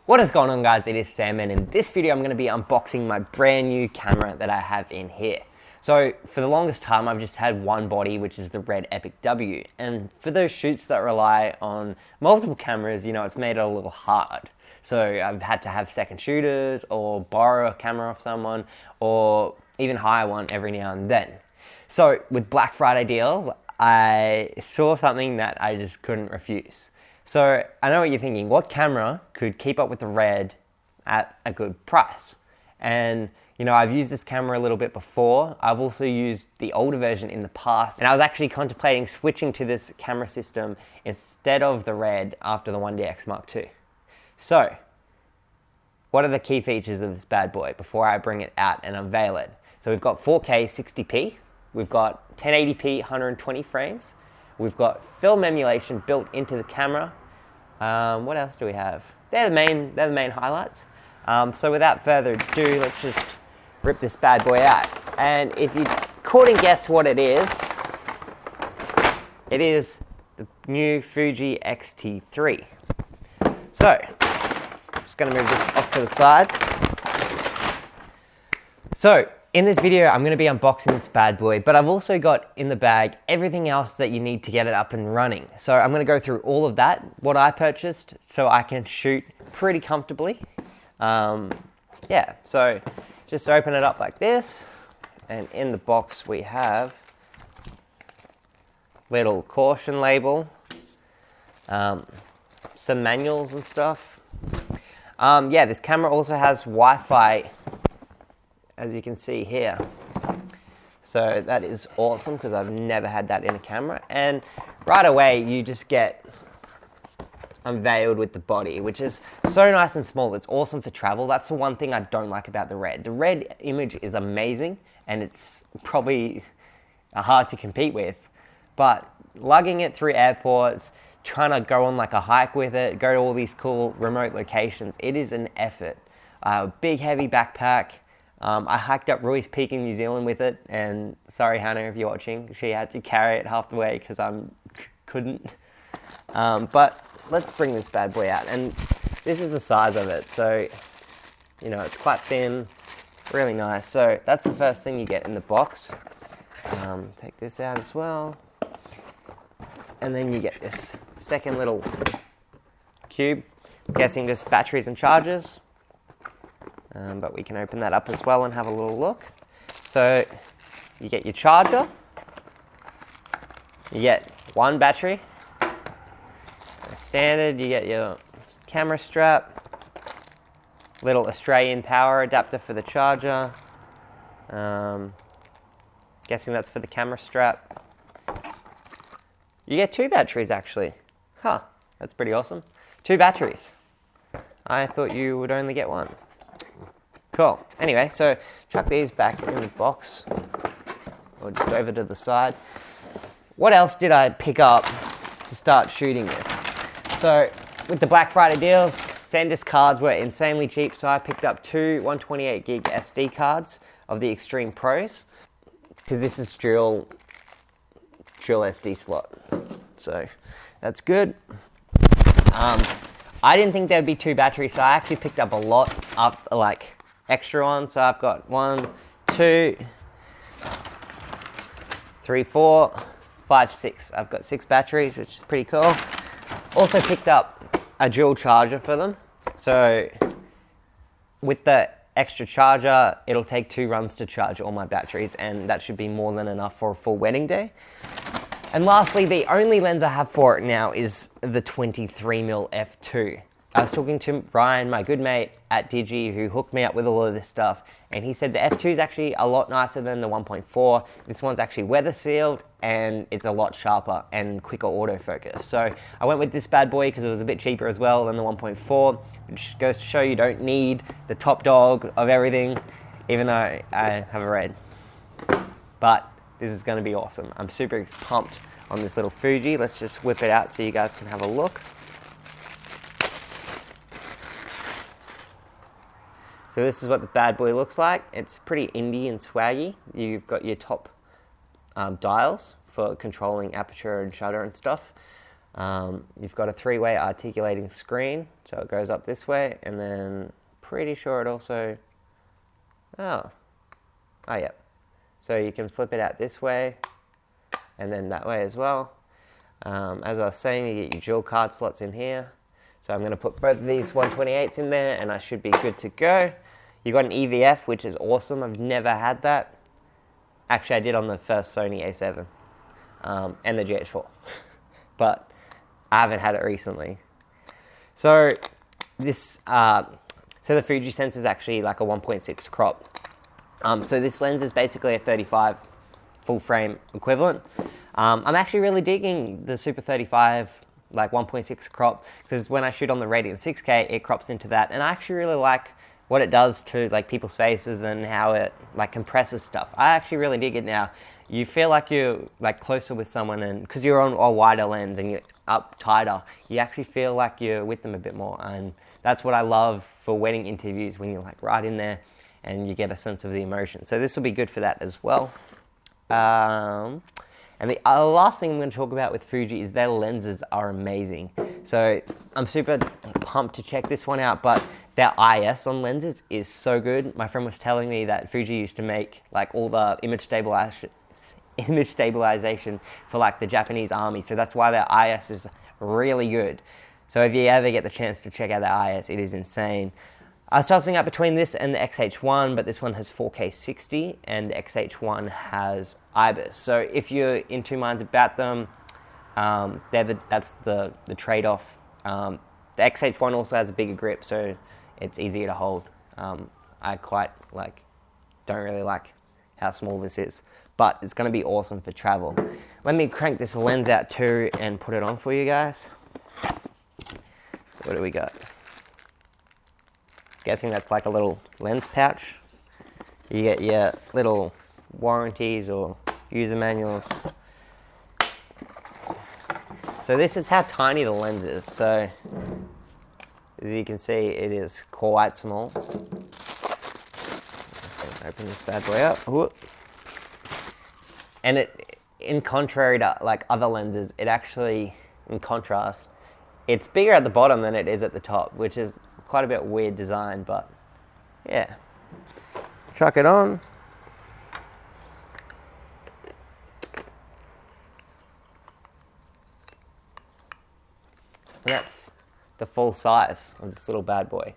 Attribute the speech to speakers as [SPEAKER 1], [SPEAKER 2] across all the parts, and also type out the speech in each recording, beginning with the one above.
[SPEAKER 1] What is going on, guys? It is Sam, and in this video I'm going to be unboxing my brand new camera that I have in here. So for the longest time I've just had one body, which is the Red Epic W, and for those shoots that rely on multiple cameras, it's made it a little hard. So I've had to have second shooters or borrow a camera off someone or even hire one every now and then. So with Black Friday deals, I saw something that I just couldn't refuse. So I know what you're thinking, what camera could keep up with the Red at a good price? And I've used this camera a little bit before. I've also used the older version in the past, and I was actually contemplating switching to this camera system instead of the Red after the 1DX Mark II. So what are the key features of this bad boy before I bring it out and unveil it? So we've got 4K 60p, we've got 1080p 120 frames, we've got film emulation built into the camera. What else do we have? They're the main highlights. So without further ado, let's just rip this bad boy out. And if you couldn't guess what it is the new Fuji XT3. So, I'm just gonna move this off to the side. So, in this video, I'm gonna be unboxing this bad boy, but I've also got in the bag everything else that you need to get it up and running. So I'm gonna go through all of that, what I purchased, so I can shoot pretty comfortably. Yeah, so just open it up like this, and in the box we have little caution label, some manuals and stuff. Yeah, this camera also has Wi-Fi, as you can see here. So that is awesome because I've never had that in a camera. And right away you just get unveiled with the body, which is so nice and small. It's awesome for travel. That's the one thing I don't like about the Red. The Red image is amazing and it's probably hard to compete with, but lugging it through airports, trying to go on like a hike with it, go to all these cool remote locations, it is an effort. Big heavy backpack. I hiked up Rui's Peak in New Zealand with it, and sorry Hannah if you're watching, she had to carry it half the way because I couldn't. But let's bring this bad boy out, and this is the size of it, so it's quite thin, really nice. So that's the first thing you get in the box. Take this out as well, and then you get this second little cube. I'm guessing just batteries and chargers. But we can open that up as well and have a little look. So you get your charger, you get one battery, standard, you get your camera strap, little Australian power adapter for the charger, guessing that's for the camera strap. You get two batteries actually. Huh, that's pretty awesome. Two batteries. I thought you would only get one. Cool. Anyway, so chuck these back in the box, or just over to the side. What else did I pick up to start shooting with? So with the Black Friday deals, SanDisk cards were insanely cheap, so I picked up two 128 gig SD cards of the Extreme Pros, because this is dual SD slot, so that's good. I didn't think there'd be two batteries, so I actually picked up a lot up, like extra ones. So I've got 1, 2, 3, 4, 5, 6. I've got 6 batteries, which is pretty cool. Also picked up a dual charger for them. So with the extra charger, it'll take 2 runs to charge all my batteries, and that should be more than enough for a full wedding day. And lastly, the only lens I have for it now is the 23mm f2. I was talking to Ryan, my good mate at Digi, who hooked me up with all of this stuff, and he said the f2 is actually a lot nicer than the 1.4. This one's actually weather sealed, and it's a lot sharper and quicker autofocus. So I went with this bad boy because it was a bit cheaper as well than the 1.4, which goes to show you don't need the top dog of everything, even though I have a Red. But this is going to be awesome. I'm super pumped on this little Fuji. Let's just whip it out so you guys can have a look. So this is what the bad boy looks like. It's pretty indie and swaggy. You've got your top dials for controlling aperture and shutter and stuff. You've got a 3-way articulating screen, so it goes up this way, and then pretty sure it also, oh yeah. So you can flip it out this way, and then that way as well. As I was saying, you get your dual card slots in here. So I'm going to put both of these 128s in there, and I should be good to go. You got an EVF, which is awesome. I've never had that. Actually, I did on the first Sony A7 and the GH4, but I haven't had it recently. So this, so the Fuji sensor is actually like a 1.6 crop. So this lens is basically a 35 full frame equivalent. I'm actually really digging the Super 35 like 1.6 crop, because when I shoot on the Radiant 6K, it crops into that, and I actually really like what it does to like people's faces and how it like compresses stuff. I actually really dig it now. You feel like you're like closer with someone, and because you're on a wider lens and you're up tighter, you actually feel like you're with them a bit more, and that's what I love for wedding interviews, when you're like right in there and you get a sense of the emotion. So this will be good for that as well. And the last thing I'm going to talk about with Fuji is their lenses are amazing. So I'm super pumped to check this one out, but their IS on lenses is so good. My friend was telling me that Fuji used to make like all the image stabilization for like the Japanese army. So that's why their IS is really good. So if you ever get the chance to check out their IS, it is insane. I was tossing up between this and the XH1, but this one has 4K 60 and the XH1 has IBIS. So if you're in two minds about them, that's the trade-off. The XH1 also has a bigger grip, so it's easier to hold. I quite don't really like how small this is, but it's going to be awesome for travel. Let me crank this lens out too and put it on for you guys. What do we got? Guessing that's like a little lens pouch. You get your little warranties or user manuals. So this is how tiny the lens is. So as you can see, it is quite small. Open this bad boy up. Whoop. And it, in contrary to like other lenses, it actually, in contrast, it's bigger at the bottom than it is at the top, which is quite a bit weird design, but yeah. Chuck it on. And that's the full size of this little bad boy.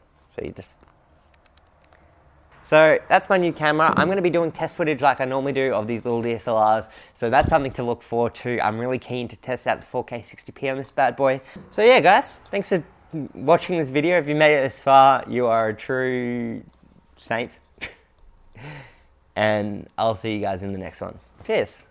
[SPEAKER 1] So that's my new camera. I'm going to be doing test footage like I normally do of these little DSLRs. So that's something to look forward to. I'm really keen to test out the 4K 60p on this bad boy. So yeah, guys, thanks for watching this video. If you made it this far, you are a true saint. And I'll see you guys in the next one. Cheers.